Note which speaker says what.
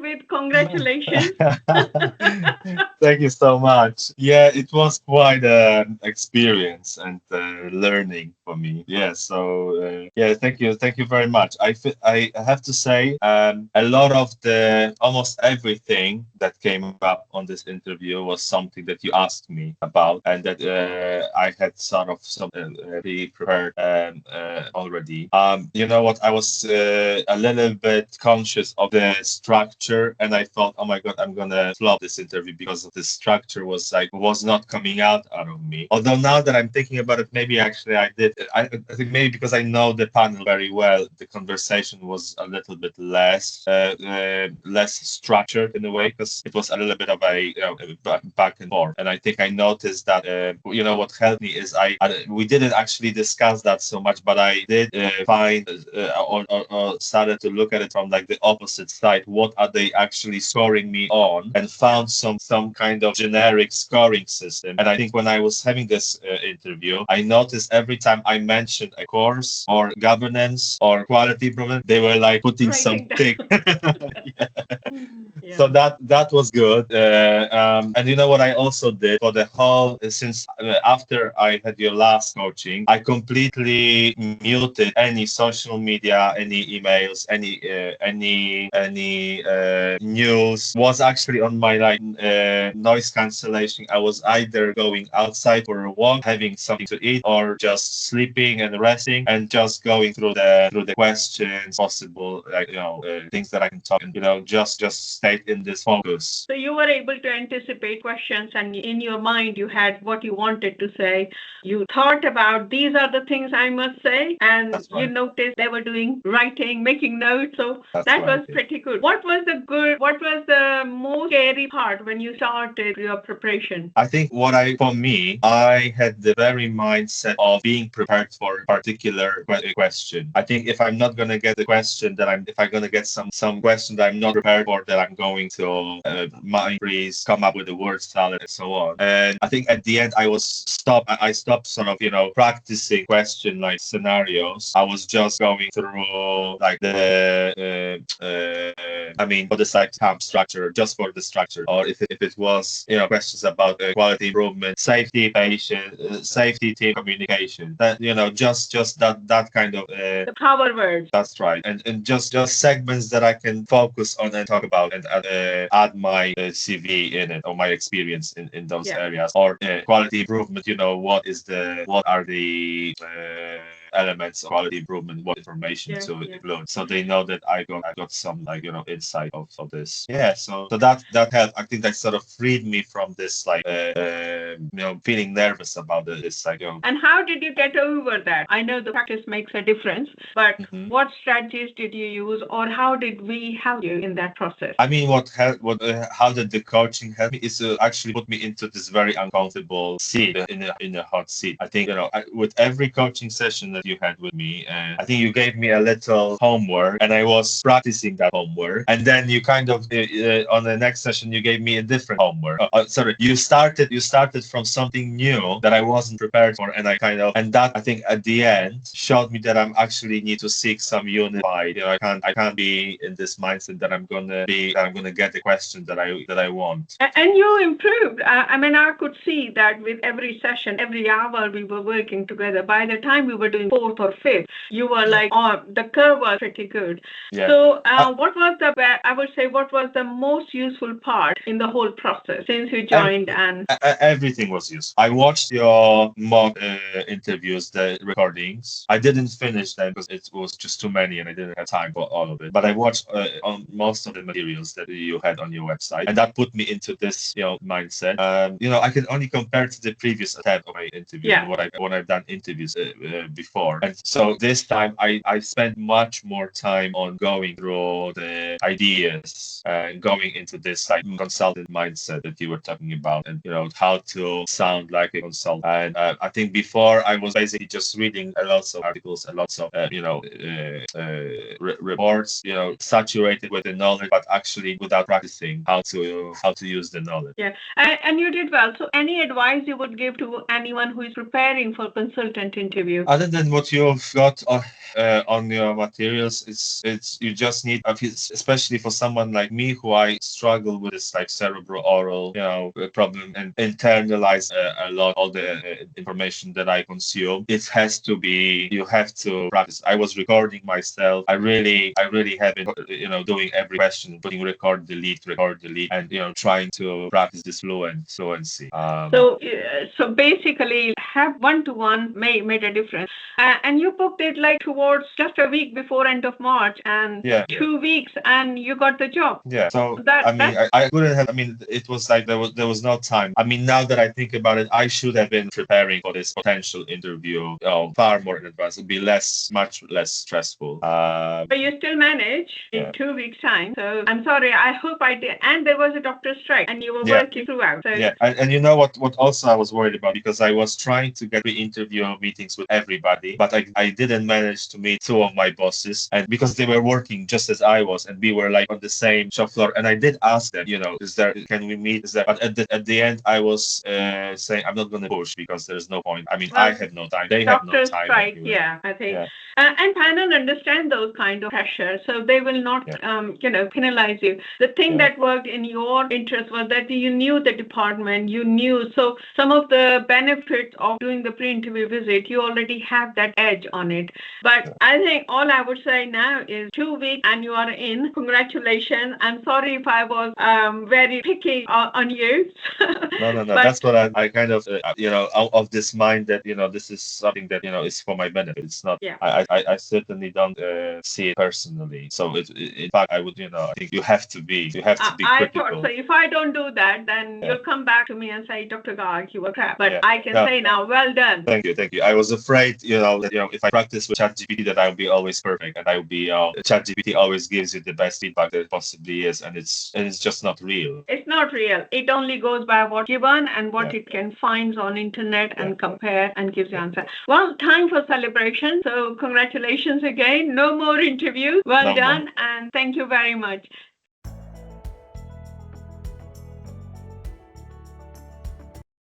Speaker 1: with congratulations.
Speaker 2: Thank you so much. Yeah, it was quite an experience and learning for me. Yeah, so yeah, thank you very much. I have to say, a lot of the almost everything that came up on this interview was something that you asked me about, and that I had sort of some pre-prepared already. You know what? I was a little bit conscious of the structure, and I thought, oh my god, I'm gonna flop this interview because the structure was not coming out of me. Although now that I'm thinking about it, maybe actually I did. I think maybe because I know the panel very well, the conversation was a little bit less structured in a way, because it was a little bit of a back and forth. And I think I noticed that what helped me is we didn't actually discuss that so much, but I did find or started to look at it from like the opposite side. What are they actually scoring me on? And found some kind of generic scoring system. And I think when I was having this interview, I noticed every time I mentioned a course or governance or quality improvement, they were like putting some
Speaker 1: Writing
Speaker 2: tick. Yeah. So
Speaker 1: Yeah.
Speaker 2: that was good. And you know what I also did for the whole since after I had your last coaching, I completely muted any social media, any emails, any news. Was actually on my like noise cancellation. I was either going outside for a walk, having something to eat, or just sleeping and resting, and just going through the questions, possible things that I can talk, and just stay in this focus.
Speaker 1: So you were able to anticipate questions, and in your mind you had what you wanted to say. You thought about these are the things I must say, and
Speaker 2: That's
Speaker 1: you
Speaker 2: right.
Speaker 1: noticed they were doing writing, making notes. So
Speaker 2: That's
Speaker 1: that
Speaker 2: right.
Speaker 1: was pretty good. What was the most scary part when you started your preparation?
Speaker 2: I think for me, I had the very mindset of being prepared for a particular question. I think if I'm not gonna get the question if I'm gonna get some question that I'm not prepared for, that I'm going to mind freeze, come up with a word salad, and so on. And I think at the end, I stopped sort of practicing question like scenarios. I was just going through like for the site tab structure, just for the structure, or if it was questions about quality improvement, safety, patient, safety, team communication. That just that kind of.
Speaker 1: The power words.
Speaker 2: That's right, and just segments that I can focus on and talk about, and add my CV in it, or my experience in those
Speaker 1: Yeah.
Speaker 2: areas, or quality improvement. What are the elements of quality improvement, what information
Speaker 1: Yeah.
Speaker 2: to
Speaker 1: Yeah.
Speaker 2: include, so they know that I got some insight of this. Yeah, so that helped. I think that sort of freed me from this feeling nervous about this
Speaker 1: And how did you get over that? I know the practice makes a difference, but
Speaker 2: Mhm.
Speaker 1: what strategies did you use, or how did we help you in that process?
Speaker 2: I mean, how did the coaching help me is to actually put me into this very uncomfortable seat, in a hot seat. I think with every coaching session that you had with me, I think you gave me a little homework, and I was practicing that homework. And then you kind of on the next session you gave me a different homework. Sorry, you started from something new that I wasn't prepared for, and that I think at the end showed me that I'm actually need to seek some unified. I can't be in this mindset that I'm gonna get the question that I want.
Speaker 1: And you improved. I mean, I could see that with every session, every hour we were working together. By the time we were doing fourth or fifth, you were like, oh, the curve was pretty good.
Speaker 2: Yeah.
Speaker 1: So, what was the most useful part in the whole process since you joined? And
Speaker 2: Everything was useful. I watched your mock interviews, the recordings. I didn't finish them because it was just too many, and I didn't have time for all of it. But I watched on most of the materials that you had on your website, and that put me into this mindset. I can only compare to the previous attempt of my interview,
Speaker 1: Yeah.
Speaker 2: and when I've done interviews before. And so this time I spent much more time on going through the ideas and going into this like consultant mindset that you were talking about, and how to sound like a consultant. And I think before I was basically just reading a lots of articles, a lots of reports, saturated with the knowledge, but actually without practicing how to use the knowledge.
Speaker 1: yeah, and you did well. So, any advice you would give to anyone who is preparing for consultant interview?
Speaker 2: Other than what you've got on your materials, it's you just need, especially for someone like me who I struggle with this like cerebral oral, problem and internalize a lot all the information that I consume. It has to be, you have to practice. I was recording myself. I really have been, doing every question, putting record, delete, and trying to practice this fluency.
Speaker 1: So basically, have one-to-one made a difference. And you booked it like towards just a week before end of March, and
Speaker 2: Yeah.
Speaker 1: 2 weeks, and you got the job.
Speaker 2: Yeah. So
Speaker 1: That
Speaker 2: I mean, I couldn't have. I mean, it was like there was no time. I mean, now that I think about it, I should have been preparing for this potential interview, far more in advance. It'd be much less stressful.
Speaker 1: But you still managed in 2 weeks' time. So I'm sorry. I hope I did. And there was a doctor's strike, and you were working throughout. So
Speaker 2: yeah, and you know what also I was worried about, because I was trying to get pre-interview meetings with everybody, but I didn't manage to meet two of my bosses, and because they were working just as I was, and we were like on the same shop floor, and I did ask them, can we meet? But at the end I was saying I'm not going to push because there's no point. I mean, I have no time. They have no
Speaker 1: doctor's
Speaker 2: time
Speaker 1: strike,
Speaker 2: anyway.
Speaker 1: yeah, I think. And panel understand those kind of pressure, so they will not, penalize you. The thing that worked in your interest was that you knew the department, you knew. So some of the benefits of doing the pre-interview visit, you already have that edge on it. But I think all I would say now is 2 weeks and you are in. Congratulations. I'm sorry if I was very picky on you.
Speaker 2: No. That's what I kind of, out of this mind that, this is something that, is for my benefit. It's not, I certainly don't see it personally. So in fact, I would, I think you have to be critical.
Speaker 1: I thought so. If I don't do that, then you'll come back to me and say, Dr. Garg, you were crap. But I can say now, well done.
Speaker 2: Thank you. I was afraid, that, if I practice with ChatGPT, that I would be always perfect, and I would be, ChatGPT always gives you the best feedback that it possibly is, and it's just not real.
Speaker 1: It's not real. It only goes by what given and what it can find on internet and compare and gives the answer. Well, time for celebration. So congratulations again. No more interviews. Well done, and thank you very much.